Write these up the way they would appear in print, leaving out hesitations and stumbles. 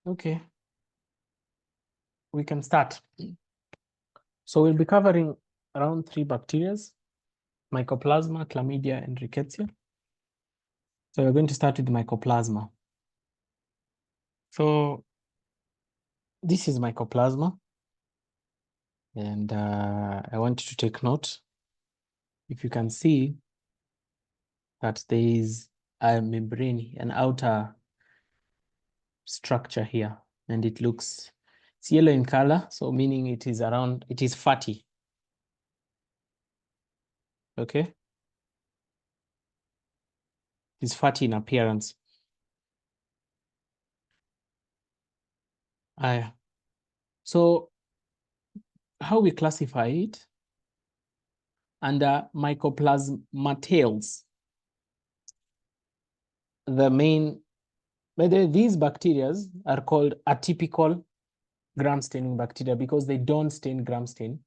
Okay, we can start. So we'll be covering around 3 bacteria: Mycoplasma, Chlamydia, and Rickettsia. So we're going to start with Mycoplasma. So this is Mycoplasma, and I want you to take note. If you can see that there is a membrane, an outer structure here, and it's yellow in color, so meaning it is fatty. Okay, it is fatty in appearance. So how we classify it? Under mycoplasmatales, these bacteria are called atypical gram staining bacteria because they don't stain gram stain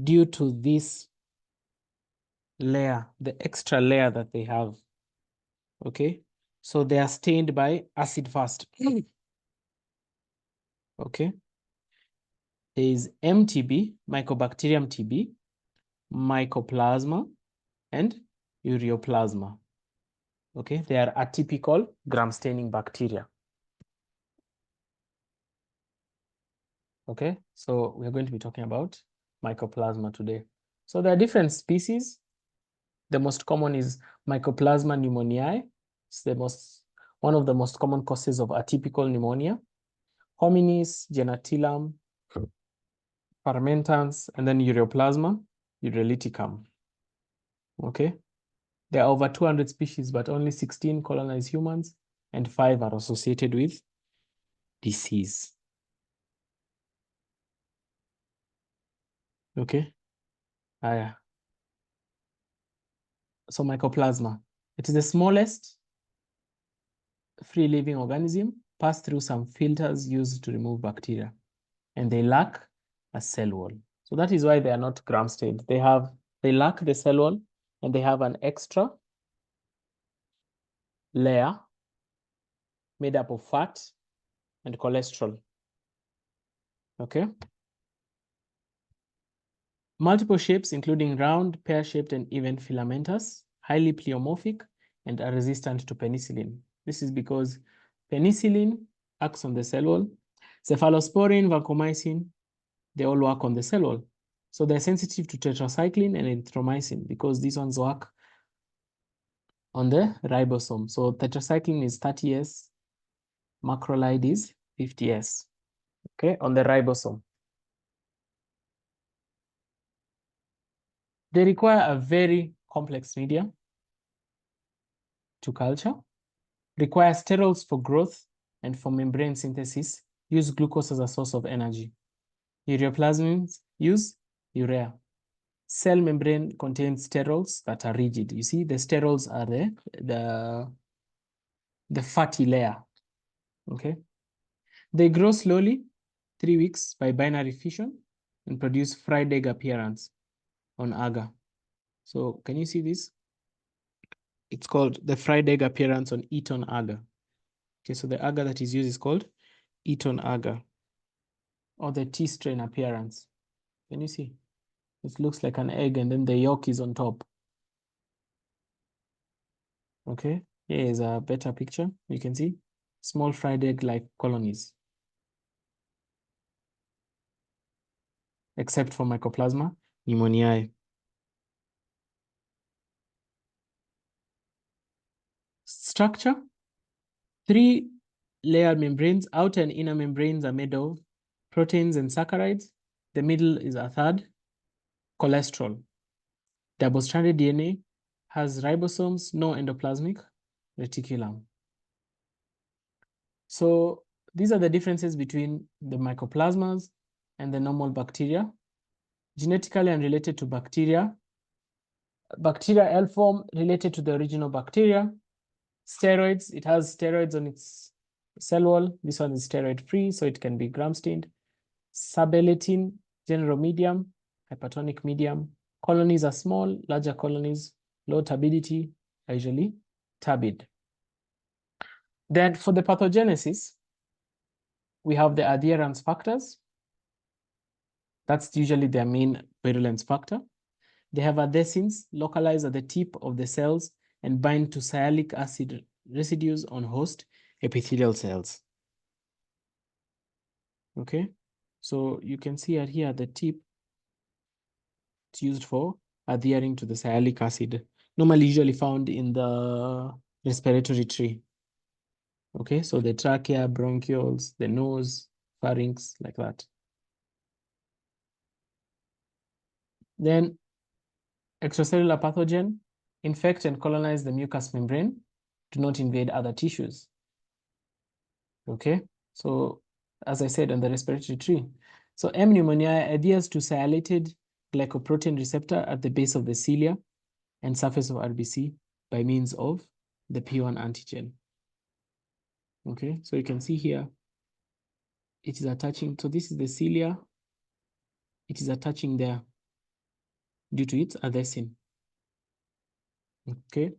due to this layer, the extra layer that they have. Okay, so they are stained by acid first. Okay, there is MTB, Mycobacterium TB, Mycoplasma, and Ureaplasma. Okay, they are atypical gram staining bacteria. Okay, so we're going to be talking about Mycoplasma today. So there are different species. The most common is Mycoplasma pneumoniae. It's one of the most common causes of atypical pneumonia. Hominis, Genatillum, fermentans, and then Ureaplasma, urelyticum. Okay, there are over 200 species, but only 16 colonize humans, and 5 are associated with disease. Okay, so Mycoplasma, it is the smallest free living organism, pass through some filters used to remove bacteria, and they lack a cell wall. So that is why they are not gram stained. They lack the cell wall, and they have an extra layer made up of fat and cholesterol. Okay. Multiple shapes, including round, pear-shaped, and even filamentous, highly pleomorphic, and are resistant to penicillin. This is because penicillin acts on the cell wall. Cephalosporin, vancomycin, they all work on the cell wall. So they're sensitive to tetracycline and azithromycin because these ones work on the ribosome. So tetracycline is 30S, macrolide is 50S, okay, on the ribosome. They require a very complex media to culture, require sterols for growth and for membrane synthesis, use glucose as a source of energy. Ureaplasmins use urea. Cell membrane contains sterols that are rigid. You see, the sterols are the fatty layer. Okay. They grow slowly, 3 weeks, by binary fission and produce fried egg appearance on agar. So can you see this? It's called the fried egg appearance on eaten agar. Okay, so the agar that is used is called eaten agar, or the tea strain appearance. Can you see? It looks like an egg and then the yolk is on top. Okay, here is a better picture. You can see small fried egg-like colonies. Except for Mycoplasma pneumoniae. Structure: 3 layer membranes. Outer and inner membranes are made of proteins and saccharides. The middle is a third, cholesterol. Double-stranded DNA, has ribosomes, no endoplasmic reticulum. So these are the differences between the mycoplasmas and the normal bacteria. Genetically unrelated to bacteria. Bacteria L form related to the original bacteria. Steroids, it has steroids on its cell wall. This one is steroid free, so it can be gram stained. Sabelatin, general medium, hypertonic medium. Colonies are small, larger colonies, low turbidity, are usually turbid. Then for the pathogenesis, We have the adherence factors. That's usually their main virulence factor. They have adhesins localized at the tip of the cells and bind to sialic acid residues on host epithelial cells. Okay, so you can see it here at the tip, it's used for adhering to the sialic acid, normally usually found in the respiratory tree. Okay, so the trachea, bronchioles, the nose, pharynx, like that. Then extracellular pathogen infect and colonize the mucous membrane, do not invade other tissues. Okay, so as I said on the respiratory tree, so M. pneumoniae adheres to sialylated glycoprotein receptor at the base of the cilia and surface of RBC by means of the P1 antigen. Okay, so you can see here, it is attaching, so this is the cilia, it is attaching there due to its adhesin. Okay,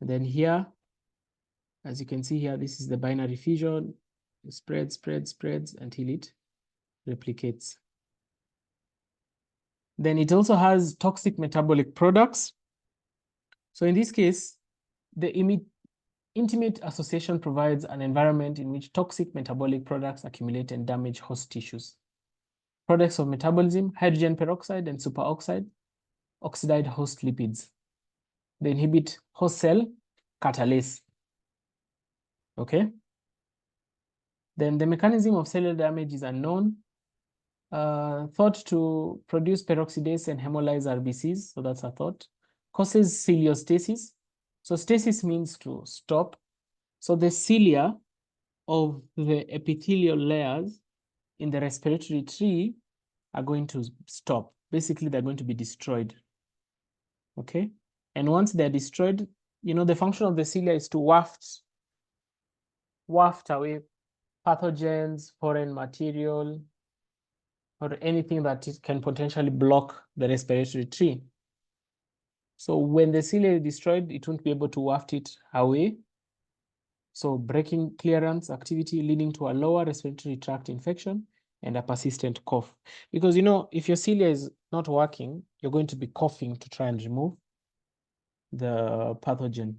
and then here, as you can see here, this is the binary fission, it spreads until it replicates. Then it also has toxic metabolic products. So in this case, the intimate association provides an environment in which toxic metabolic products accumulate and damage host tissues. Products of metabolism, hydrogen peroxide and superoxide, oxidize host lipids. They inhibit host cell catalase. Okay. Then the mechanism of cellular damage is unknown. Thought to produce peroxidase and hemolyze RBCs, so that's a thought. Causes ciliostasis. So stasis means to stop. So the cilia of the epithelial layers in the respiratory tree are going to stop. Basically, they're going to be destroyed. Okay. And once they're destroyed, you know, the function of the cilia is to waft away pathogens, foreign material, or anything that can potentially block the respiratory tree. So when the cilia is destroyed, it won't be able to waft it away. So breaking clearance activity leading to a lower respiratory tract infection and a persistent cough. Because, you know, if your cilia is not working, you're going to be coughing to try and remove the pathogen.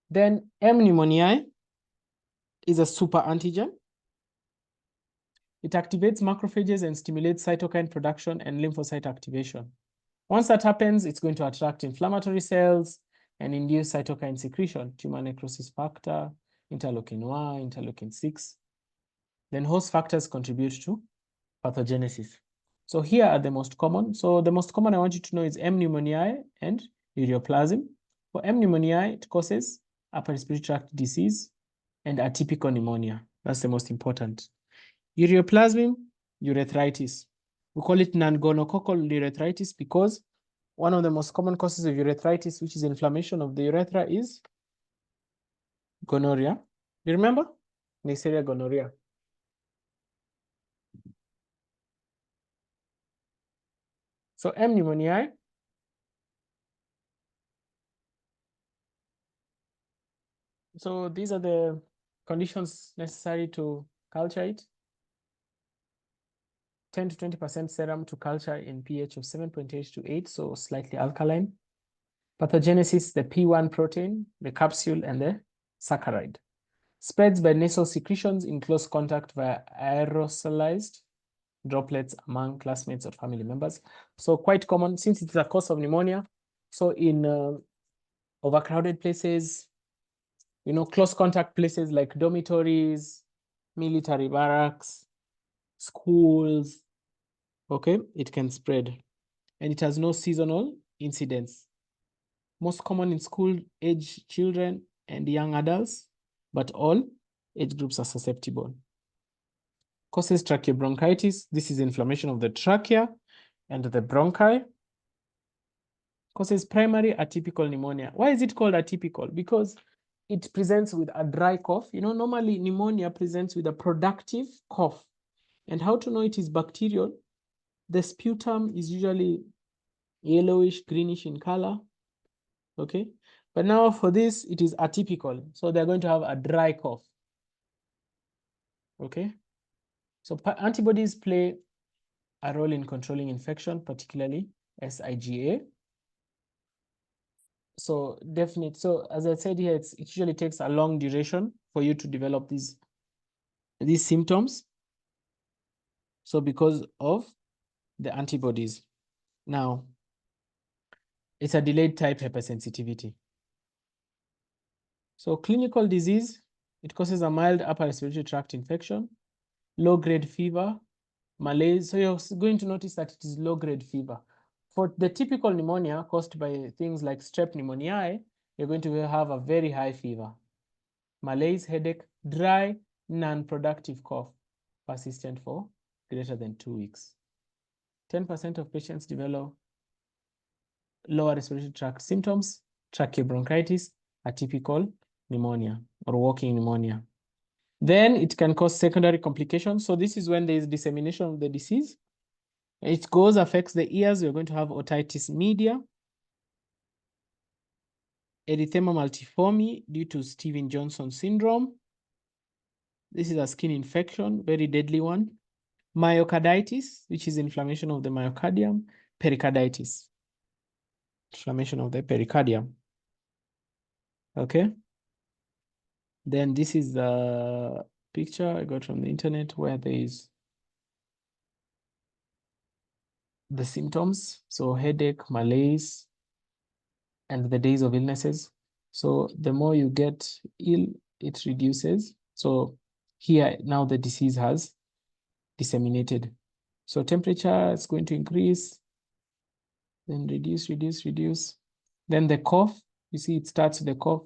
Then M. pneumoniae is a super antigen. It activates macrophages and stimulates cytokine production and lymphocyte activation. Once that happens, it's going to attract inflammatory cells and induce cytokine secretion, tumor necrosis factor, interleukin-1, interleukin-6. Then host factors contribute to pathogenesis. So here are the most common. So the most common I want you to know is M. pneumoniae and ureaplasm. For M. pneumoniae, it causes upper respiratory tract disease and atypical pneumonia. That's the most important. Ureaplasm, urethritis. We call it non-gonococcal urethritis because one of the most common causes of urethritis, which is inflammation of the urethra, is gonorrhea. You remember? Neisseria gonorrhea. So M. pneumoniae. So these are the conditions necessary to culture it. 10 to 20% serum to culture in pH of 7.8 to 8, so slightly alkaline. Pathogenesis, the P1 protein, the capsule, and the saccharide. Spreads by nasal secretions in close contact via aerosolized droplets among classmates or family members. So quite common since it's a cause of pneumonia. So in overcrowded places, you know, close contact places like dormitories, military barracks, schools, okay, it can spread. And it has no seasonal incidence. Most common in school-age children and young adults, but all age groups are susceptible. Causes tracheobronchitis. This is inflammation of the trachea and the bronchi. Causes primary atypical pneumonia. Why is it called atypical? Because it presents with a dry cough. You know, normally pneumonia presents with a productive cough. And how to know it is bacterial? The sputum is usually yellowish, greenish in color. Okay. But now for this, it is atypical. So they're going to have a dry cough. Okay. So antibodies play a role in controlling infection, particularly SIGA. So definite. So as I said here, it usually takes a long duration for you to develop these symptoms. So because of the antibodies. Now, it's a delayed type hypersensitivity. So clinical disease, it causes a mild upper respiratory tract infection, low-grade fever, malaise. So you're going to notice that it is low-grade fever. For the typical pneumonia caused by things like strep pneumoniae, you're going to have a very high fever, malaise, headache, dry, non-productive cough, persistent for greater than 2 weeks. 10% of patients develop lower respiratory tract symptoms, tracheobronchitis, atypical pneumonia or walking pneumonia. Then it can cause secondary complications. So this is when there is dissemination of the disease. It affects the ears. You're going to have otitis media, erythema multiforme due to Stevens-Johnson syndrome. This is a skin infection, very deadly one. Myocarditis, which is inflammation of the myocardium. Pericarditis, inflammation of the pericardium. Okay. Then this is the picture I got from the internet where there is the symptoms. So headache, malaise, and the days of illnesses. So the more you get ill, it reduces. So here now the disease has disseminated. So temperature is going to increase, then reduce. Then the cough, you see it starts with the cough,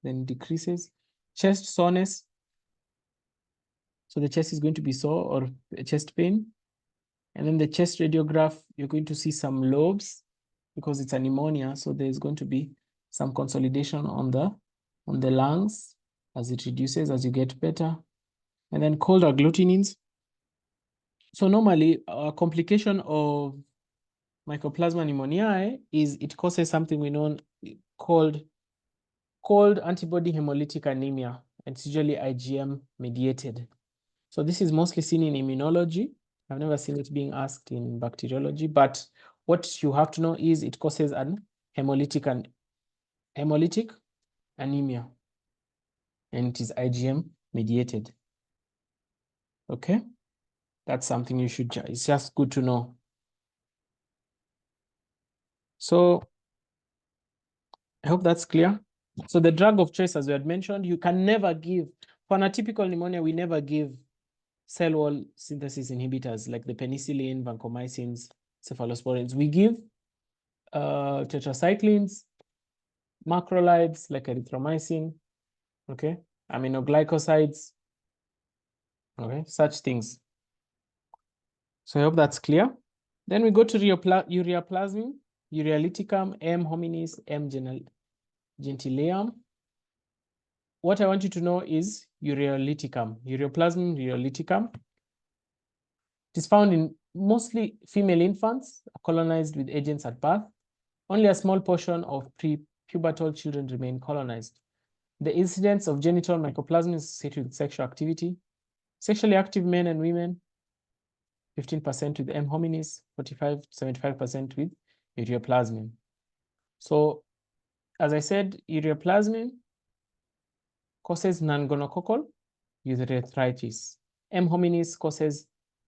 then decreases. Chest soreness. So the chest is going to be sore or chest pain. And then the chest radiograph, you're going to see some lobes because it's a pneumonia. So there's going to be some consolidation on the lungs as it reduces, as you get better. And then cold agglutinins. So normally a complication of Mycoplasma pneumoniae is it causes something we know called cold antibody hemolytic anemia. It's usually IgM mediated. So this is mostly seen in immunology. I've never seen it being asked in bacteriology, but what you have to know is it causes an hemolytic anemia, and it is IgM mediated. Okay, that's something you should, it's just good to know. So I hope that's clear. So the drug of choice, as we had mentioned, you can never give, for an atypical pneumonia, we never give cell wall synthesis inhibitors like the penicillin, vancomycins, cephalosporins. We give tetracyclines, macrolides like erythromycin, okay, aminoglycosides, okay, such things. So I hope that's clear. Then we go to ureaplasmin, urealyticum, M. hominis, M. gentileum. What I want you to know is urealyticum, ureaplasmin urealyticum. It is found in mostly female infants colonized with agents at birth. Only a small portion of pre-pubertal children remain colonized. The incidence of genital mycoplasma is associated with sexual activity. Sexually active men and women, 15% with M. hominis, 45 to 75% with ureaplasmin. So, as I said, ureaplasmin causes non-gonococcal urethritis. M. hominis causes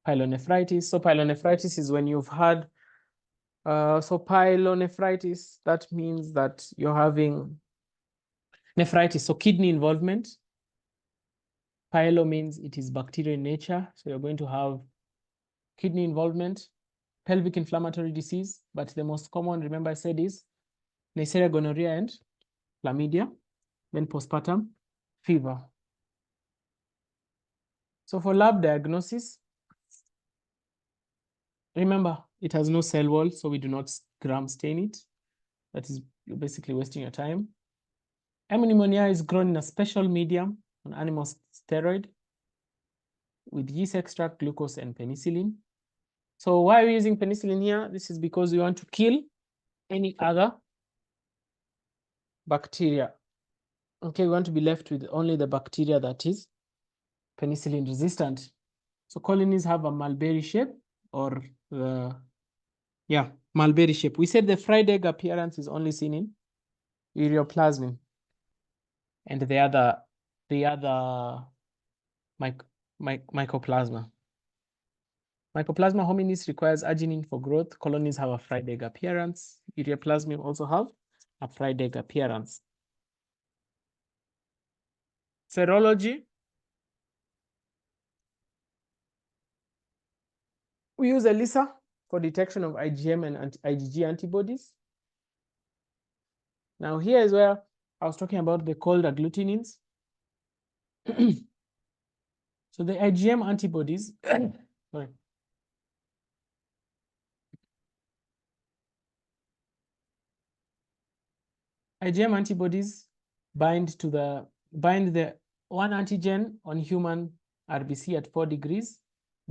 pyelonephritis. So pyelonephritis is when you've had, so pyelonephritis, that means that you're having nephritis, so kidney involvement. Pyelo means it is bacterial in nature. So you're going to have kidney involvement, pelvic inflammatory disease, but the most common, remember I said, is Neisseria gonorrhea and chlamydia, then postpartum fever. So for lab diagnosis, remember, it has no cell wall, so we do not gram stain it. That is, you're basically wasting your time. Pneumonia is grown in a special medium on animal steroid with yeast extract, glucose, and penicillin. So why are we using penicillin here? This is because we want to kill any other bacteria. Okay, we want to be left with only the bacteria that is penicillin resistant. So colonies have a mulberry shape or the, mulberry shape. We said the fried egg appearance is only seen in ureaplasmin. And the other Mycoplasma. Mycoplasma hominis requires arginine for growth. Colonies have a fried egg appearance. Ureaplasmin also have a fried egg appearance. Serology. We use ELISA for detection of IgM and IgG antibodies. Now here is where I was talking about the cold agglutinins. So the IgM antibodies, sorry. IgM antibodies bind the one antigen on human RBC at 4 degrees,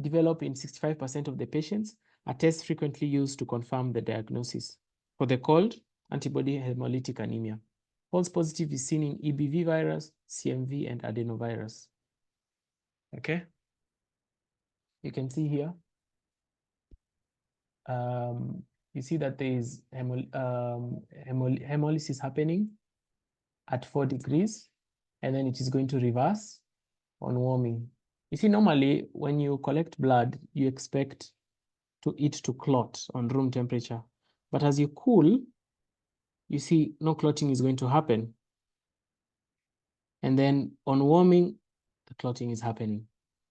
develop in 65% of the patients, a test frequently used to confirm the diagnosis. For the cold, antibody hemolytic anemia. False positive is seen in EBV virus, CMV, and adenovirus. Okay. You can see here. You see that there is hemolysis happening at 4 degrees, and then it is going to reverse on warming. You see, normally when you collect blood, you expect it to clot on room temperature. But as you cool, you see no clotting is going to happen. And then on warming, the clotting is happening.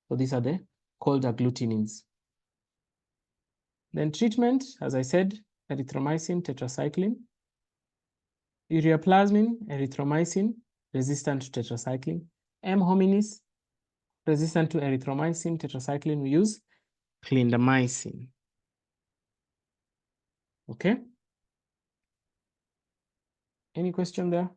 So these are the cold agglutinins. Then treatment, as I said, erythromycin, tetracycline. Ureaplasmin, erythromycin, resistant to tetracycline. M. hominis, resistant to erythromycin, tetracycline, we use clindamycin. Okay. Any question there?